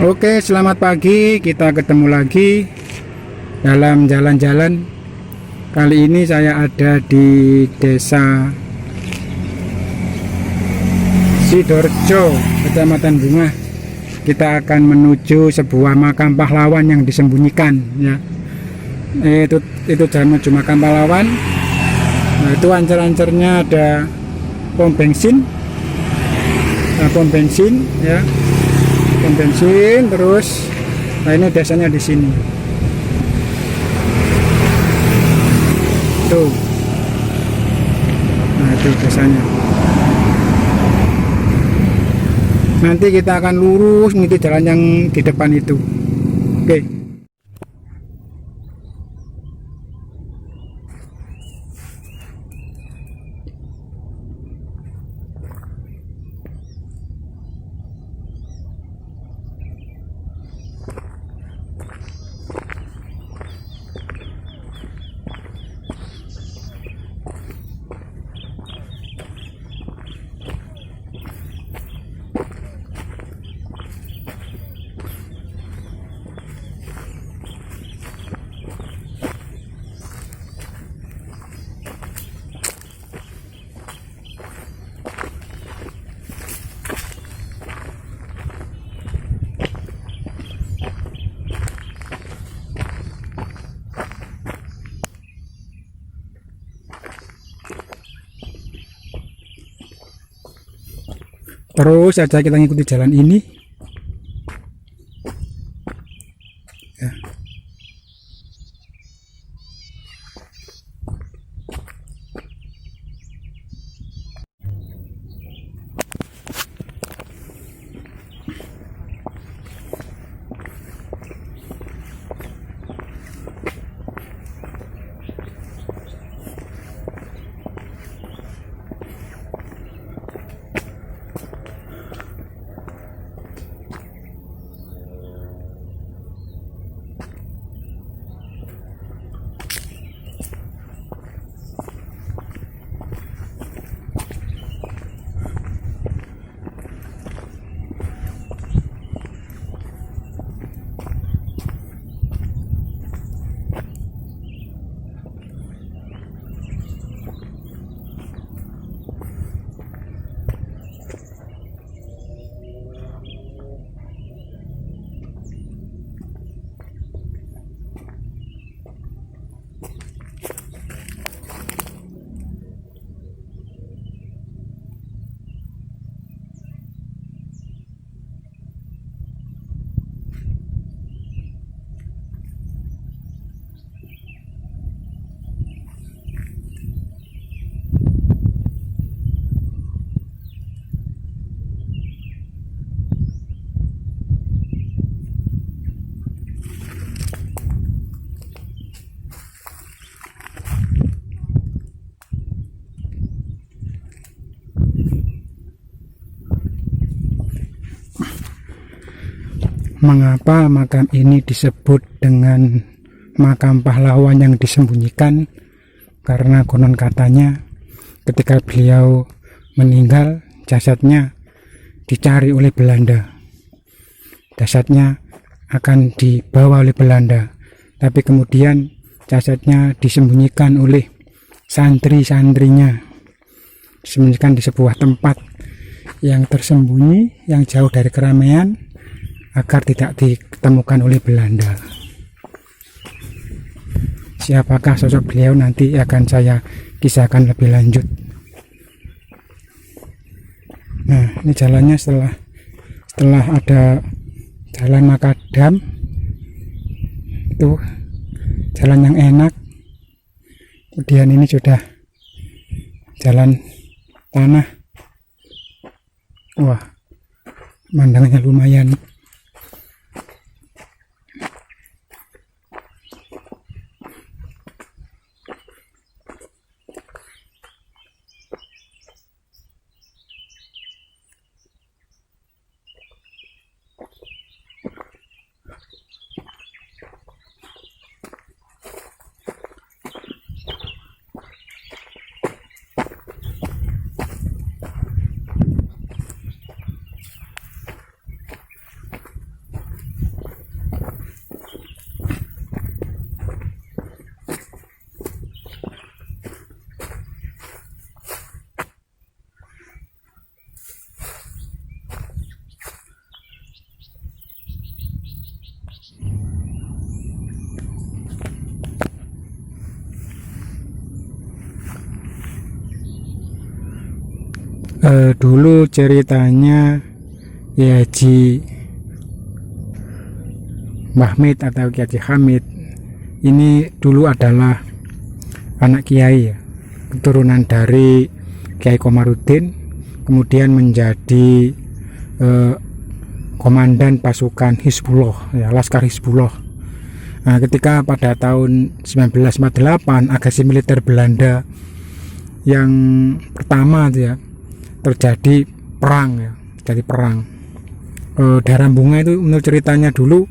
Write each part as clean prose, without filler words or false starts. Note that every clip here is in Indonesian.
Oke, selamat pagi. Kita ketemu lagi dalam jalan-jalan. Kali ini saya ada di Desa Sidoarjo, Kecamatan Bunga. Kita akan menuju sebuah makam pahlawan yang disembunyikan, ya. Itu jalan menuju makam pahlawan. Nah, itu ancer-ancernya ada pom bensin. Nah, pom bensin, ya. Pom bensin terus. Nah, ini desanya di sini. Tuh. Nah, itu desanya. Nanti kita akan lurus mengikuti jalan yang di depan itu. Oke. Terus saja kita ngikuti jalan ini. Ya. Mengapa makam ini disebut dengan makam pahlawan yang disembunyikan? Karena konon katanya ketika beliau meninggal, jasadnya dicari oleh Belanda. Jasadnya akan dibawa oleh Belanda, tapi kemudian jasadnya disembunyikan oleh santri-santrinya, disembunyikan di sebuah tempat yang tersembunyi, yang jauh dari keramaian, agar tidak ditemukan oleh Belanda. Siapakah sosok beliau nanti akan saya kisahkan lebih lanjut. Nah, ini jalannya setelah ada jalan makadam, itu jalan yang enak. Kemudian ini sudah jalan tanah. Wah, pemandangannya lumayan. Dulu ceritanya ya Haji Mahmid atau Kiai Haji Hamid ini dulu adalah anak kiai ya, keturunan dari Kiai Komarudin, kemudian menjadi komandan pasukan Hizbullah ya, Laskar Hizbullah. Nah, ketika pada tahun 1948 agresi militer Belanda yang pertama ya, terjadi perang ya, terjadi perang. Daerah Bunga itu menurut ceritanya dulu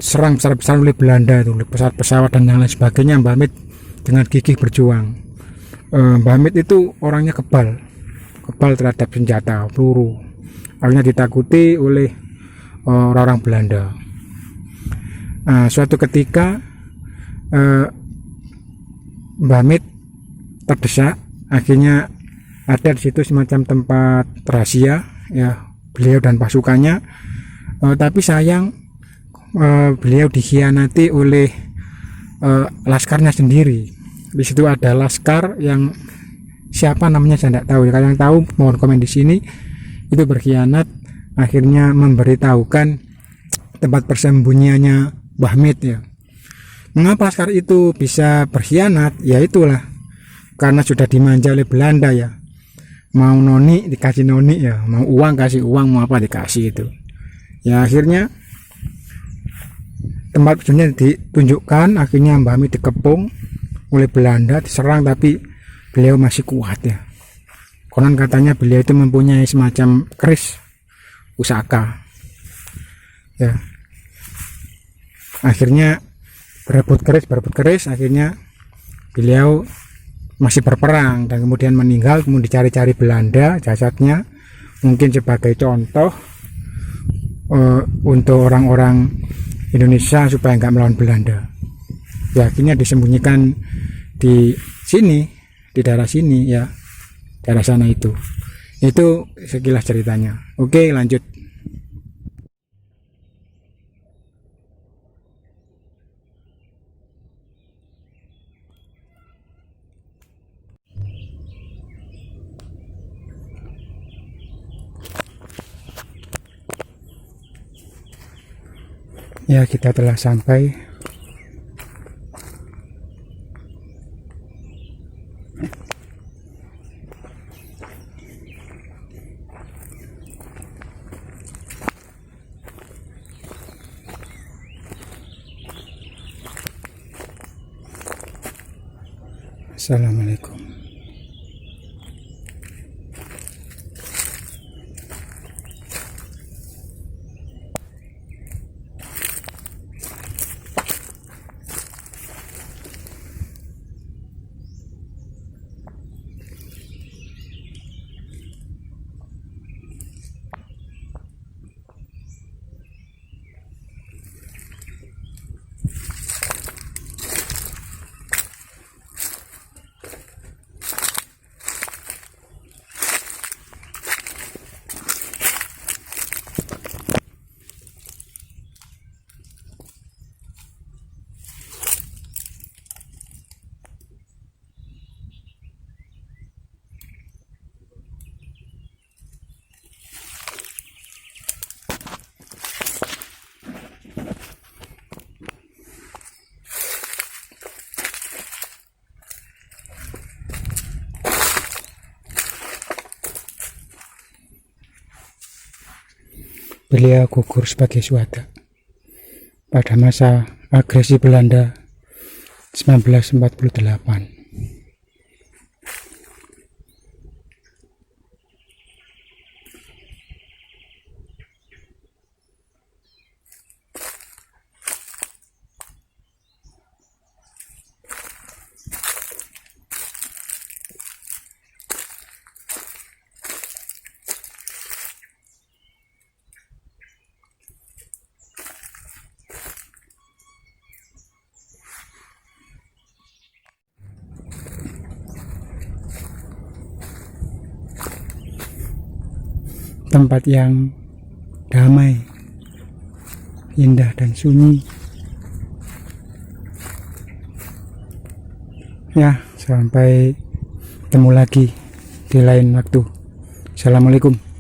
serang besar-besar oleh Belanda itu, oleh pesawat-pesawat dan yang lain sebagainya. Mbah Hamid dengan gigih berjuang. Mbah Hamid itu orangnya kebal terhadap senjata, peluru. Akhirnya ditakuti oleh orang-orang Belanda. Suatu ketika Mbah Hamid terdesak, akhirnya ada di situ semacam tempat rahasia ya, beliau dan pasukannya, tapi sayang beliau dikhianati oleh laskarnya sendiri. Di situ ada laskar yang siapa namanya saya tidak tahu ya, kalau yang tahu mohon komen di sini, itu berkhianat, akhirnya memberitahukan tempat persembunyiannya Mbah Hamid ya. Mengapa laskar itu bisa berkhianat? Ya itulah karena sudah dimanja oleh Belanda ya. Mau noni dikasih noni ya, mau uang kasih uang, mau apa dikasih itu ya. Akhirnya tempat persembunyian ditunjukkan, akhirnya Mbah Hamid dikepung oleh Belanda, diserang, tapi beliau masih kuat ya. Konon katanya beliau itu mempunyai semacam keris pusaka ya. Akhirnya berebut keris, akhirnya beliau masih berperang dan kemudian meninggal, kemudian dicari-cari Belanda jasadnya, mungkin sebagai contoh untuk orang-orang Indonesia supaya nggak melawan Belanda ya. Akhirnya disembunyikan di sini, di daerah sini ya, daerah sana. Itu sekilas ceritanya. Oke, lanjut. Ya, kita telah sampai. Assalamualaikum. Beliau gugur sebagai syuhada pada masa agresi Belanda 1948. Tempat yang damai, indah dan sunyi. Ya, sampai ketemu lagi di lain waktu. Assalamualaikum.